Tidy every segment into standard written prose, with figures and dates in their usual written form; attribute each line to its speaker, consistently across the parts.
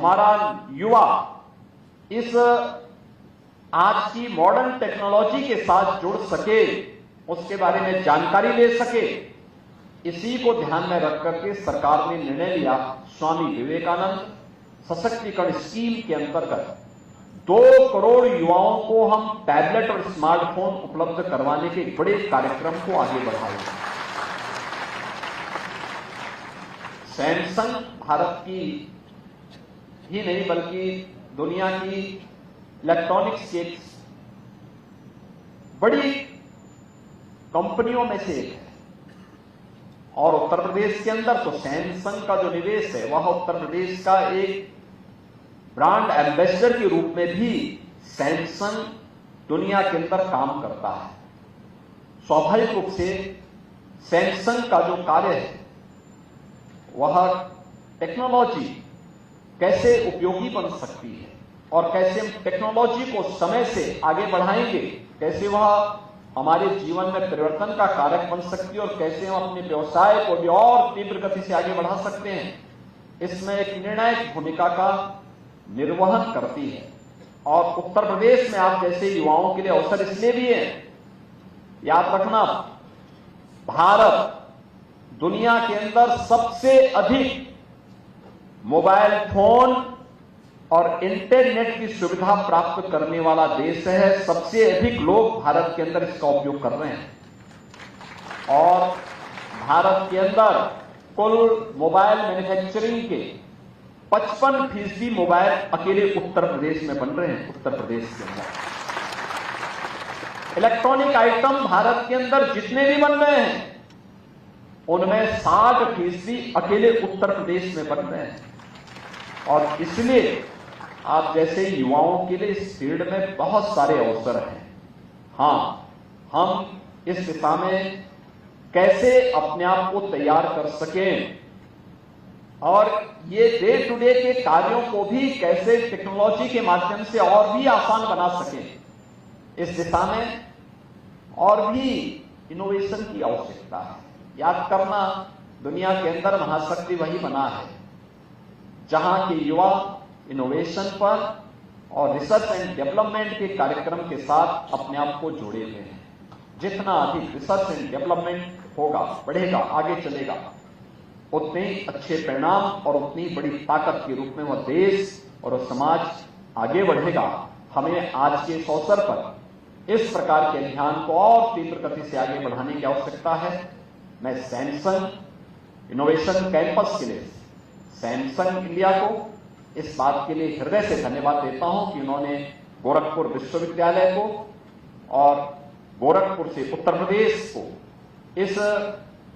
Speaker 1: हमारा युवा इस आज की मॉडर्न टेक्नोलॉजी के साथ जुड़ सके, उसके बारे में जानकारी ले सके, इसी को ध्यान में रख करके सरकार ने निर्णय लिया। स्वामी विवेकानंद सशक्तिकरण स्कीम के अंतर्गत 2 करोड़ युवाओं को हम टैबलेट और स्मार्टफोन उपलब्ध करवाने के बड़े कार्यक्रम को आगे बढ़ाएंगे। सैमसंग भारत की ही नहीं बल्कि दुनिया की इलेक्ट्रॉनिक्स की बड़ी कंपनियों में से एक है और उत्तर प्रदेश के अंदर तो सैमसंग का जो निवेश है वह उत्तर प्रदेश का एक ब्रांड एम्बेसडर के रूप में भी सैमसंग दुनिया के अंदर काम करता है। स्वाभाविक रूप से सैमसंग का जो कार्य है वह टेक्नोलॉजी कैसे उपयोगी बन सकती है और कैसे हम टेक्नोलॉजी को समय से आगे बढ़ाएंगे, कैसे वह हमारे जीवन में परिवर्तन का कारक बन सकती है और कैसे हम अपने व्यवसाय को भी और तीव्र गति से आगे बढ़ा सकते हैं, इसमें एक निर्णायक भूमिका का निर्वहन करती है। और उत्तर प्रदेश में आप जैसे युवाओं के लिए अवसर इसलिए भी है, याद रखना, भारत दुनिया के अंदर सबसे अधिक मोबाइल फोन और इंटरनेट की सुविधा प्राप्त करने वाला देश है। सबसे अधिक लोग भारत के अंदर इसका उपयोग कर रहे हैं और भारत के अंदर कुल मोबाइल मैन्युफैक्चरिंग के 55% मोबाइल अकेले उत्तर प्रदेश में बन रहे हैं। उत्तर प्रदेश के अंदर इलेक्ट्रॉनिक आइटम भारत के अंदर जितने भी बन रहे हैं उनमें 60% अकेले उत्तर प्रदेश में बन रहे हैं और इसलिए आप जैसे युवाओं के लिए इस फील्ड में बहुत सारे अवसर हैं। हां, हम इस दिशा में कैसे अपने आप को तैयार कर सकें और ये डे टू डे के कार्यों को भी कैसे टेक्नोलॉजी के माध्यम से और भी आसान बना सकें, इस दिशा में और भी इनोवेशन की आवश्यकता है। याद करना, दुनिया के अंदर महाशक्ति वही बना है जहां के युवा इनोवेशन पर और रिसर्च एंड डेवलपमेंट के कार्यक्रम के साथ अपने आप को जोड़े हुए हैं। जितना अधिक रिसर्च एंड डेवलपमेंट होगा, बढ़ेगा, आगे चलेगा, उतने ही अच्छे परिणाम और उतनी बड़ी ताकत के रूप में वह देश और वह समाज आगे बढ़ेगा। हमें आज के इस अवसर पर इस प्रकार के अभियान को और तीव्र गति से आगे बढ़ाने की आवश्यकता है। मैं सैमसंग इनोवेशन कैंपस के लिए सैमसंग इंडिया को इस बात के लिए हृदय से धन्यवाद देता हूं कि उन्होंने गोरखपुर विश्वविद्यालय को और गोरखपुर से उत्तर प्रदेश को इस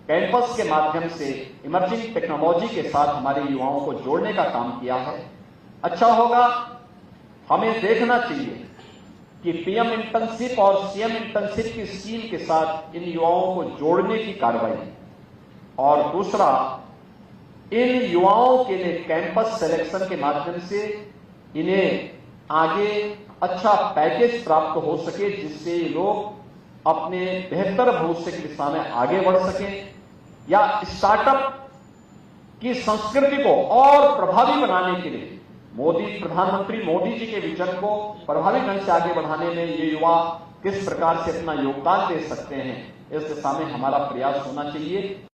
Speaker 1: कैंपस के माध्यम से इमर्जिंग टेक्नोलॉजी के साथ हमारे युवाओं को जोड़ने का काम किया है। अच्छा होगा, हमें देखना चाहिए कि पीएम इंटर्नशिप और सीएम इंटर्नशिप की स्कीम के साथ इन युवाओं को जोड़ने की कार्रवाई और दूसरा, इन युवाओं के लिए कैंपस सिलेक्शन के माध्यम से इन्हें आगे अच्छा पैकेज प्राप्त हो सके जिससे ये लोग अपने बेहतर भविष्य की दिशा में आगे बढ़ सकें या स्टार्टअप की संस्कृति को और प्रभावी बनाने के लिए प्रधानमंत्री मोदी जी के विजन को प्रभावी ढंग से आगे बढ़ाने में ये युवा किस प्रकार से अपना योगदान दे सकते हैं, इस दिशा में हमारा प्रयास होना चाहिए।